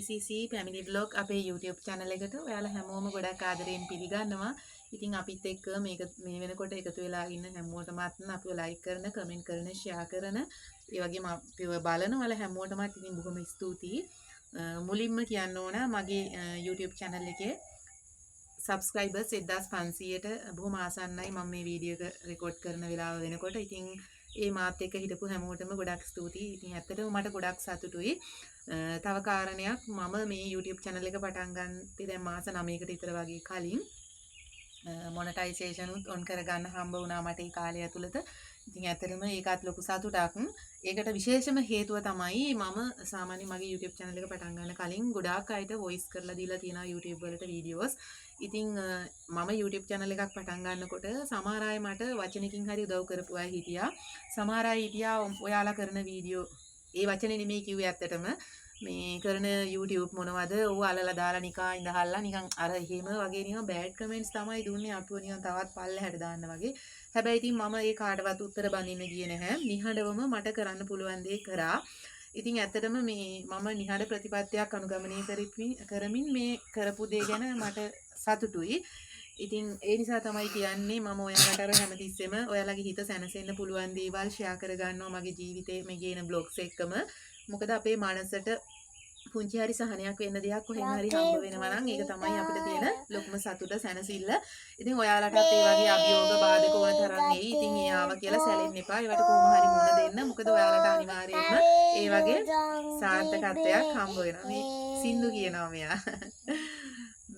PCC Family Vlog අපේ YouTube channel එකට ඔයාලා හැමෝම ගොඩක් ආදරෙන් පිළිගන්නවා. ඉතින් අපිත් එක්ක මේක මේ වෙනකොට එකතු වෙලා ඉන්න හැමෝටමත් අපිව like කරන, comment කරන, share කරන, ඒ වගේම අපිව බලන ඔයාලා හැමෝටමත් ඉතින් බොහොම ස්තුතියි. මුලින්ම කියන්න ඕන මගේ YouTube channel එකේ subscribers 1500ට බොහොම ආසන්නයි මම මේ වීඩියෝ එක රෙකෝඩ් කරන වෙලාව වෙනකොට. ඉතින් ඒ මාත් එක්ක හිටපු හැමෝටම ගොඩක් ස්තුතියි. ඉතින් ඇත්තටම මට ගොඩක් සතුටුයි. තව කාරණයක් මම මේ YouTube channel එක පටන් ගත්තේ දැන් මාස 9කට විතර වගේ කලින් මොනටයිසේෂන් උත් ඔන් කරගන්න හම්බ වුණා මට ඒ කාලය ඇතුළත. ඉතින් ඇත්තටම ඒකත් ලොකු සතුටක්. ඒකට විශේෂම හේතුව තමයි මම සාමාන්‍යයෙන් මගේ YouTube channel එක පටන් ගන්න කලින් ගොඩාක් අයට voice කරලා දීලා තියෙනවා YouTube වලට videos. ඉතින් මම YouTube channel එකක් පටන් ගන්නකොට සමහර අය මට වචනකින් හරි උදව් කරපු අය හිටියා. සමහර අය හිටියා ඔයාලා කරන වීඩියෝ ඒ වචනේ නෙමෙයි කිව්වේ ඇත්තටම මේ කරන YouTube මොනවද ඔව අලලා දාලා නිකා ඉඳහල්ලා නිකන් අර එහෙම වගේ නිකන් බෑඩ් කමෙන්ට්ස් තමයි දුන්නේ අපිව නිකන් තවත් පල්ලෙහාට දාන්න වගේ. හැබැයි ඉතින් මම ඒ කාටවත් උත්තර බඳින්න ගියේ නැහැ. නිහඬවම මට කරන්න පුළුවන් දේ කරා. ඉතින් ඇත්තටම මේ මම නිහඬ ප්‍රතිපත්තියක් අනුගමනය කරමින් මේ කරපු දේ ගැන මට සතුටුයි. ඉතින් ඒ නිසා තමයි කියන්නේ මම ඔයාලට අර හැමතිස්සෙම ඔයාලගේ හිත සැනසෙන්න පුළුවන් දේවල් ෂෙයා කරගන්නවා මගේ ජීවිතේ මේ ගේන බ්ලොග්ස් එක්කම. මොකද අපේ මනසට පුංචි හරි සහනයක් වෙන්න දෙයක් කොහෙන් හරි හම්බ වෙනවා නම් ඒක තමයි අපිට තියෙන ලොකුම සතුට සැනසෙල්ල. ඉතින් ඔයාලටත් ඒ වගේ අභියෝග බාධක ඕන තරම් නෙයි. ඉතින් ඒ ආව කියලා සැලෙන්න එපා. ඒවට කොහොම හරි මුණ දෙන්න. මොකද ඔයාලට අනිවාර්යයෙන්ම ඒ වගේ සාර්ථකත්වයක් හම්බ වෙනවා. මේ සින්දු කියනවා මෙයා.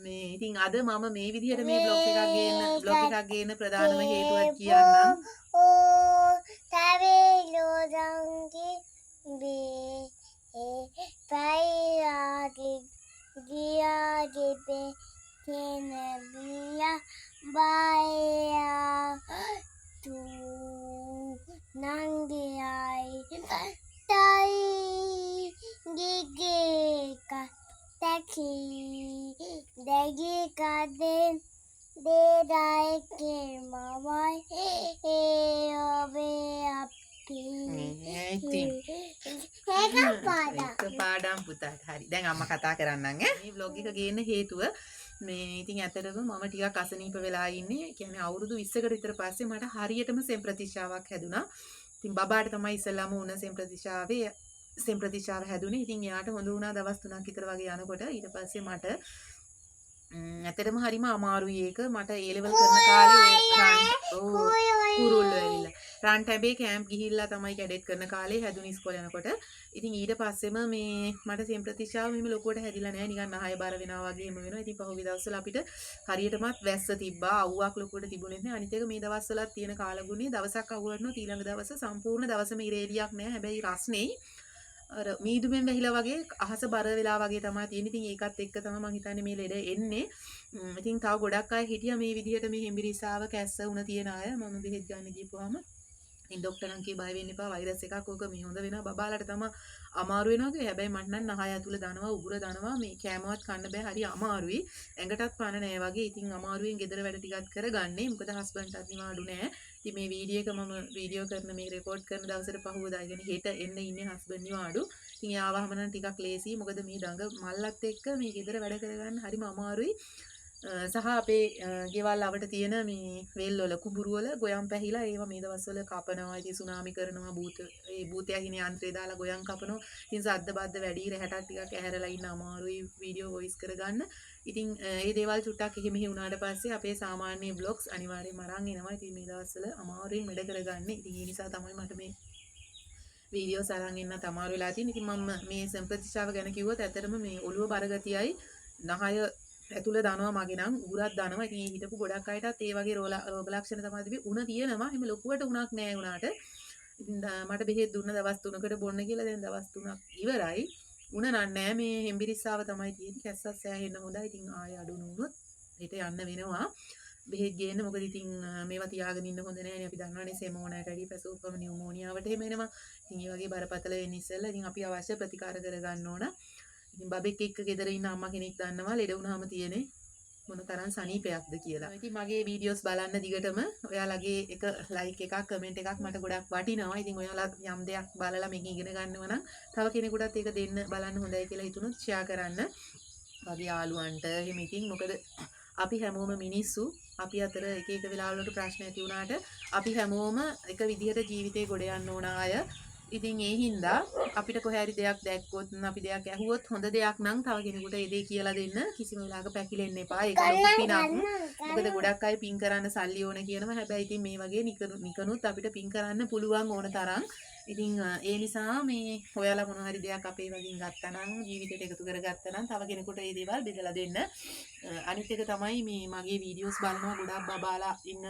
මේ ඉතින් අද මම මේ විදිහට මේ බ්ලොග් එකක් ගේන්න ප්‍රධානම හේතුවක් කියන්නම්. පාඩම් පුතාට හරි. දැන් අම්මා කතා කරන්නම් ඈ. මේ vlog එක ගේන්න හේතුව මේ ඉතින් ඇත්තටම මම ටිකක් අසනීප වෙලා ඉන්නේ. කියන්නේ අවුරුදු 20කට විතර පස්සේ මට හරියටම සෙම් ප්‍රතිශාවක් හැදුනා. ඉතින් බබාට තමයි ඉස්සෙල්ලාම උන සෙම් ප්‍රතිශාව හැදුනේ. ඉතින් එයාට හොඳ වුණා දවස් 3ක් විතර වගේ යනකොට. ඊට පස්සේ මට ඇත්තටම හරිම අමාරුයි ඒක. මට ඒ ලෙවල් කරන කාලේ කුරුල්ලෝ ඇවිල්ලා රන් ටැබේ කැම්ප් ගිහිල්ලා තමයි කැඩෙට් කරන කාලේ හැදුනේ ඉස්කෝලේ යනකොට. ඉතින් ඊට පස්සෙම මේ මට සෙම් ප්‍රතිශාව මෙහෙම ලොකුවට හැදිලා නැහැ. නිකන් නහය බර වෙනවා වගේ එහෙම වෙනවා. ඉතින් පහුගිය දවස්වල අපිට හරියටමත් වැස්ස තිබ්බා. අවුවක් ලොකුවට තිබුණේ නැහැ. අනිත් එක මේ දවස්වලත් තියෙන කාලගුණේ දවසක් අවු වුණොත් ඊළඟ දවස සම්පූර්ණ දවසම ඉරේලියක් නැහැ. හැබැයි රස්නේ අර මීදුමෙන් වැහිලා වගේ අහස බර වෙලා වගේ තමයි තියෙන්නේ. ඉතින් ඒකත් එක්ක තමයි මම හිතන්නේ මේ ලෙඩ එන්නේ. ඉතින් තව ගොඩක් අය හිටියා මේ විදිහට මේ හෙම්බිරිස්සාව කැස්ස උණ තියන අය. මම බෙහෙත් ගන්න ගිහපුවාම ඉතින් ડોක්ටර් නම් කී බය වෙන්න එපා වෛරස් එකක් ඕක මේ හොඳ වෙනවා බබාලට තමයි අමාරු වෙනවා කිව්වේ. හැබැයි මට නම් නහය ඇතුළේ දනවා උගුර දනවා මේ කෑමවත් කන්න බෑ හරි අමාරුයි. ඇඟටත් පණ නෑ වගේ. ඉතින් අමාරුවෙන් ගෙදර වැඩ ටිකක් කරගන්නේ. මොකද හස්බන්ඩ්ටත් නිවාඩු නෑ. ඉතින් මේ වීඩියෝ එක මම වීඩියෝ කරන මේ රෙකෝඩ් කරන දවසට පහුවදා ඉගෙන හෙට එන්න ඉන්නේ හස්බන්ඩ් නිවාඩු. ඉතින් ආවහම නම් ටිකක් ලේසි. මොකද මේ දඟ මල්ලත් එක්ක මේ ගෙදර වැඩ කරගන්න හරිම අමාරුයි. සහ අපේ ගෙවල් අවට තියෙන මේ වෙල් වල කුඹුරු වල ගොයම් පැහිලා ඒවා මේ දවස්වල කපනවා. ඉතින් සුනාමි කරනවා භූතයහින යන්ත්‍රය දාලා ගොයම් කපනවා. ඉතින් සද්ද බද්ද වැඩි රැහැටත් ටිකක් ඇහැරලා ඉන්න අමාරුයි වීඩියෝ වොයිස් කරගන්න. ඉතින් මේ දේවල් චුට්ටක් එහෙම වුණාට පස්සේ අපේ සාමාන්‍ය බ්ලොග්ස් අනිවාර්යයෙන්ම අරන් එනවා. ඉතින් මේ දවස්වල අමාරුවෙන් වැඩ කරගන්නේ. ඉතින් ඒ නිසා තමයි මට මේ වීඩියෝස් අරන් එන්න අමාරු වෙලා තියෙන්නේ. ඉතින් මම මේ සම්ප්‍රතිශාව ගැන කිව්වොත් ඇත්තටම මේ ඔළුව බරගතියයි නහය ඇතුළේ දානවා මගේ නම් උගුරක් දානවා. ඉතින් හිටපු ගොඩක් අයටත් ඒ වගේ රෝග ලක්ෂණ තමයි තිබි. උණ තියෙනවා. එහෙම ලොකුවට උණක් නෑ උනාට. ඉතින් මට බෙහෙත් දුන්න දවස් 3කට බොන්න කියලා දැන් දවස් 3ක් ඉවරයි. උණ නෑ මේ හෙම්බිරිස්සාව තමයි තියෙන්නේ. කැස්සත් සෑහෙන්න හොඳයි. ඉතින් ආයෙ අඩු නුනොත් හෙට යන්න වෙනවා. බෙහෙත් ගේන්න. මොකද ඉතින් මේවා තියාගෙන ඉන්න හොඳ නෑනේ. අපි දන්නවනේ සෙමෝනයට වැඩි පැසෝපම නියුමෝනියාවට එහෙම එනවා. ඉතින් මේ වගේ බරපතල වෙන්න ඉස්සෙල්ලා ඉතින් අපි අවශ්‍ය ප්‍රතිකාර කරගන්න ඕන. ඉතින් බබෙක් එක්ක ගෙදර ඉන්න අම්මා කෙනෙක් දන්නවා ලෙඩ වුණාම තියෙන්නේ මොන තරම් සනීපයක්ද කියලා. ඉතින් මගේ වීඩියෝස් බලන්න දිගටම ඔයාලගේ එක ලයික් එකක් කමෙන්ට් එකක් මට ගොඩක් වටිනවා. ඉතින් ඔයාලා යම් දෙයක් බලලා මේක ඉගෙන ගන්නවා නම් තව කෙනෙකුටත් ඒක දෙන්න බලන්න හොඳයි කියලා හිතුණොත් ෂෙයා කරන්න. වගේ යාළුවන්ට එහෙම ඉතින් මොකද අපි හැමෝම මිනිස්සු අපි අතර එක එක වෙලාවලට ප්‍රශ්න ඇති වුණාට අපි හැමෝම එක විදිහට ජීවිතේ ගොඩ යන්න ඕන අය. ඉතින් ඒ හින්දා අපිට කොහේ හරි දෙයක් දැක්කොත් අපි දෙයක් ඇහුවොත් හොඳ දෙයක් නම් තව කෙනෙකුට ඒ දේ කියලා දෙන්න කිසිම වෙලාවක පැකිලෙන්න එපා. ඒක ලොකු පිනක්. මොකද ගොඩක් අය පින් කරන්න සල්ලි ඕන කියනවා. හැබැයි ඉතින් මේ වගේ නිකනුත් අපිට පින් කරන්න පුළුවන් ඕන තරම්. ඉතින් ඒ නිසා මේ ඔයාලා මොන හරි දෙයක් අපේ වගින් ගත්තා නම් ජීවිතේට එකතු කරගත්තා නම් තව කෙනෙකුට ඒ දේවල් බෙදලා දෙන්න. අනිත් එක තමයි මේ මගේ වීඩියෝස් බලනවා ගොඩක් බබාලා ඉන්න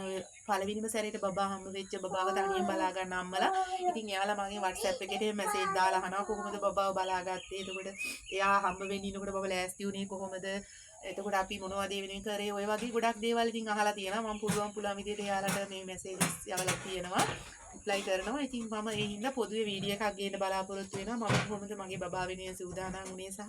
පළවෙනිම සැරේට බබා හම්බ වෙච්ච බබාව තනියෙන් බලා ගන්න අම්මලා. ඉතින් එයාලා මගේ WhatsApp එකේ මැසේජ් දාලා අහනවා කොහොමද බබාව බලාගත්තේ. එතකොට එයා හම්බ වෙන්න ඉන්නකොට බබා ලෑස්ති වුණේ කොහොමද? එතකොට අපි මොනවද ඒ වෙනුවෙන් කරේ? ඔය වගේ ගොඩක් දේවල් ඉතින් අහලා තියෙනවා. මම පුළුවන් විදිහට එයාලට මේ මැසේජස් යවලා තියෙනවා. රිප්ලයි කරනවා. ඉතින් මම ඒ හින්දා පොදුවේ වීඩියෝ එකක් ගේන්න බලාපොරොත්තු වෙනවා. මම කොහොමද මගේ බබා වෙනුවෙන් සූදානම් වුණේ සහ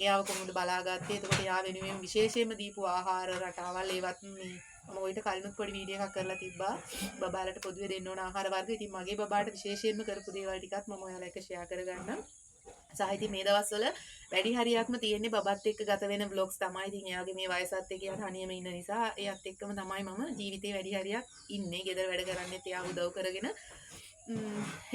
එයාව කොහොමද බලාගත්තේ. එතකොට එයා වෙනුවෙන් විශේෂයෙන්ම දීපු ආහාර රටාවල් ඒවත් මේ මම ඔයිට කලිනුත් පොඩි වීඩියෝ එකක් කරලා තිබ්බා. බබාලට පොදුවේ දෙන්න ඕන ආහාර වර්ග. ඉතින් මගේ බබාට විශේෂයෙන්ම කරපු දේවල් ටිකත් මම ඔයාලා එක්ක ෂෙයා කරගන්නම්. සහ ඉතින් මේ දවස්වල වැඩි හරියක්ම තියෙන්නේ බබත් එක්ක ගත වෙන vlogs තමයි. ඉතින් එයාගේ මේ වයසත් එක්ක එයා තනියම ඉන්න නිසා එයාත් එක්කම තමයි මම ජීවිතේ වැඩි හරියක් ඉන්නේ. ගෙදර වැඩ කරන්නේත් එයා උදව් කරගෙන.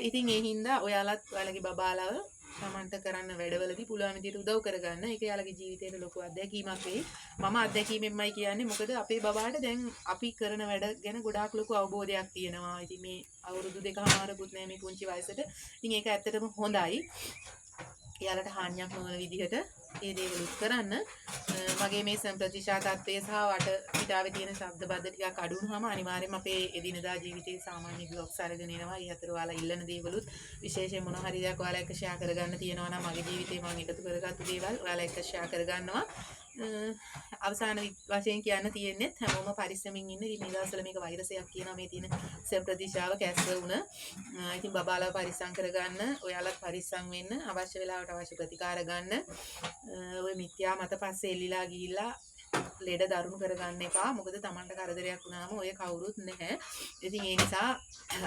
ඉතින් ඒ හින්දා ඔයාලත් ඔයාලගේ බබාලව තමන්ට කරන්න වැඩවලදී පුළුවන් විදිහට උදව් කරගන්න. ඒක එයාලගේ ජීවිතේට ලොකු අත්දැකීමක් වෙයි. මම අත්දැකීමෙන්මයි කියන්නේ. මොකද අපේ බබාට දැන් අපි කරන වැඩ ගැන ගොඩාක් ලොකු අවබෝධයක් තියෙනවා. ඉතින් මේ අවුරුදු 2කමාරකුත් නෑ මේ පුංචි වයසට. ඉතින් ඒක ඇත්තටම හොඳයි. එයාලට හානියක් නොවන විදිහට ඒ දේවලුත් කරන්න. මගේ මේ සම්ප්‍රතිශා තත්ත්වය සහ වට පිටාවේ තියෙන ශබ්ද බද්ද ටිකක් අඩු වුනහම අනිවාර්යයෙන්ම අපේ එදිනදා ජීවිතයේ සාමාන්‍ය බ්ලොග්ස් අරගෙන එනවා. ඊ අතර ඔයාලා ඉල්ලන දේවලුත් විශේෂයෙන් මොන හරි දෙයක් ඔයාලා එක්ක ෂෙයා කරගන්න තියෙනවා නම් මගේ ජීවිතේ මම එකතු කරගත්තු දේවල් ඔයාලා එක්ක ෂෙයා කරගන්නවා. අවසාන වශයෙන් කියන්න තියෙන්නේ හැමෝම පරිස්සමින් ඉන්න. ඉතින් මේ දවස්වල මේක වෛරසයක් කියනවා මේ තියෙන සම්ප්‍රතිශාව කැස්ස වුණ. ඉතින් බබාලා පරිස්සම් කරගන්න, ඔයාලත් පරිස්සම් වෙන්න, අවශ්‍ය වෙලාවට අවශ්‍ය ප්‍රතිකාර ගන්න. ඔය මිත්‍යා මත පස්සේ එල්ලිලා ගිහිල්ලා ලෙඩ දරුණු කරගන්න එපා. මොකද Tamanට කරදරයක් වුණාම ඔය කවුරුත් නැහැ. ඉතින් ඒ නිසා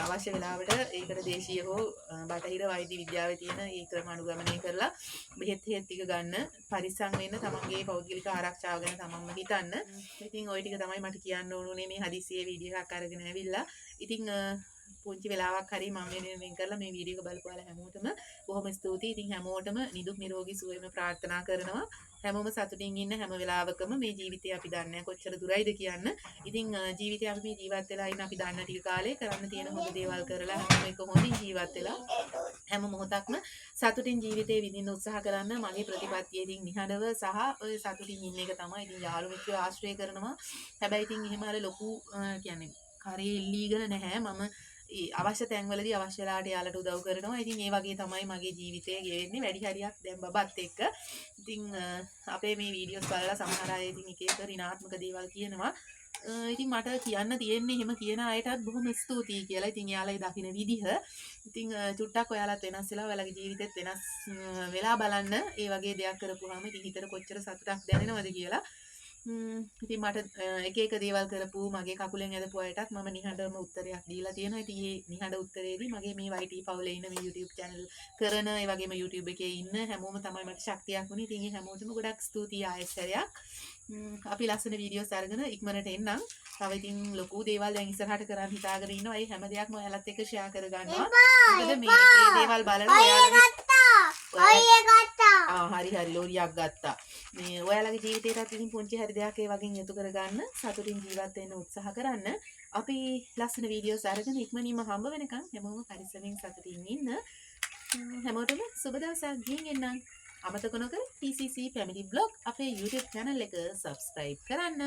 අවශ්‍ය වෙලාවට ඒකට දේශීය හෝ බටහිර වෛද්‍ය විද්‍යාවේ තියෙන ඒ ක්‍රම අනුගමනය කරලා බෙහෙත් ටික ගන්න, පරිස්සම් වෙන්න, Tamanගේ පෞද්ගලික ආරක්ෂාව ගැන තමන්ම හිතන්න. ඉතින් ওই ටික තමයි මට කියන්න ඕනුනේ මේ හදිස්සියේ වීඩියෝ එකක් අරගෙන ඇවිල්ලා. ඉතින් පුංචි වෙලාවක් හරි මම වෙන කරලා මේ වීඩියෝ එක බලපුවාලා හැමෝටම බොහොම ස්තුතියි. ඉතින් හැමෝටම නිදුක් නිරෝගී සුවයම ප්‍රාර්ථනා කරනවා. හැමෝම සතුටින් ඉන්න හැම වෙලාවකම මේ ජීවිතේ අපි දන්නේ කොච්චර දුරයිද කියන්න. ඉතින් ජීවිතේ අපි මේ ජීවත් වෙලා ඉන්න අපි දන්න ටික කාලේ කරන්න තියෙන හොඳ දේවල් කරලා හැමෝම එක හොඳින් ජීවත් වෙලා හැම මොහොතක්ම සතුටින් ජීවිතේ විඳින්න උත්සාහ කරන්න. මගේ ප්‍රතිපත්තිය ඉතින් නිහඬව සහ ඔය සතුටින් ඉන්න එක තමයි. ඉතින් යාළු මිත්‍රයෝ ආශ්‍රය කරනවා. හැබැයි ඉතින් එහෙම අර ලොකු කියන්නේ කරේ ඉල්ලීගෙන නැහැ. මම අවශ්‍ය තැන්වලදී අවශ්‍ය වෙලාවට යාලට උදව් කරනවා. ඉතින් ඒ වගේ තමයි මගේ ජීවිතය ගෙවෙන්නේ වැඩි හරියක් දැන් බබත් එක්ක. ඉතින් අපේ මේ වීඩියෝස් බලලා සමහර අය ඉතින් එක එක ඍණාත්මක දේවල් කියනවා. ඉතින් මට කියන්න තියෙන්නේ එහෙම කියන අයටත් බොහොම ස්තුතියි කියලා. ඉතින් යාළයි දකින්න විදිහ. ඉතින් චුට්ටක් ඔයාලත් වෙනස් වෙලා ඔයාලගේ ජීවිතෙත් වෙනස් වෙලා බලන්න. ඒ වගේ දෙයක් කරපුවාම ඉතින් හිතට කොච්චර සතුටක් දැනෙනවද කියලා. ඉතින් මට එක එක දේවල් කරපු මගේ කකුලෙන් ඇදපු අයටත් මම නිහඬවම උත්තරයක් දීලා තියෙනවා. ඉතින් මේ නිහඬ උත්තරේදී මගේ මේ YT පවුලේ ඉන්න මේ YouTube channel කරන ඒ වගේම YouTube එකේ ඉන්න හැමෝම තමයි මට ශක්තියක් වුණේ. ඉතින් ඒ හැමෝටම ගොඩක් ස්තුතියි ආයෙත් අපි ලස්සන වීඩියෝස් අරගෙන ඉක්මනට එන්නම්. තව ඉතින් ලොකු දේවල් දැන් ඉස්සරහට කරන් හිතාගෙන ඉන්නවා. ඒ හැම දෙයක්ම ඔයාලත් එක්ක ෂෙයා කරගන්නවා. මොකද මේ දේවල් බලලා ඔයාලගේ හරි ලෝරියක් ගත්තා. මේ ඔයාලගේ ජීවිතේටත් ඉතින් පුංචි හරි දෙයක් ඒ වගේ යොතු කරගන්න, සතුටින් ජීවත් වෙන්න උත්සාහ කරන්න. අපි ලස්සන වීඩියෝස් අරගෙන ඉක්මනින්ම හම්බ වෙනකන් හැමෝම පරිස්සමින් සතුටින් ඉන්න. හැමෝටම සුබ දවසක් ගිහින් එන්නම්. අමතක නොකර PCC Family Vlog අපේ YouTube channel එක subscribe කරන්න.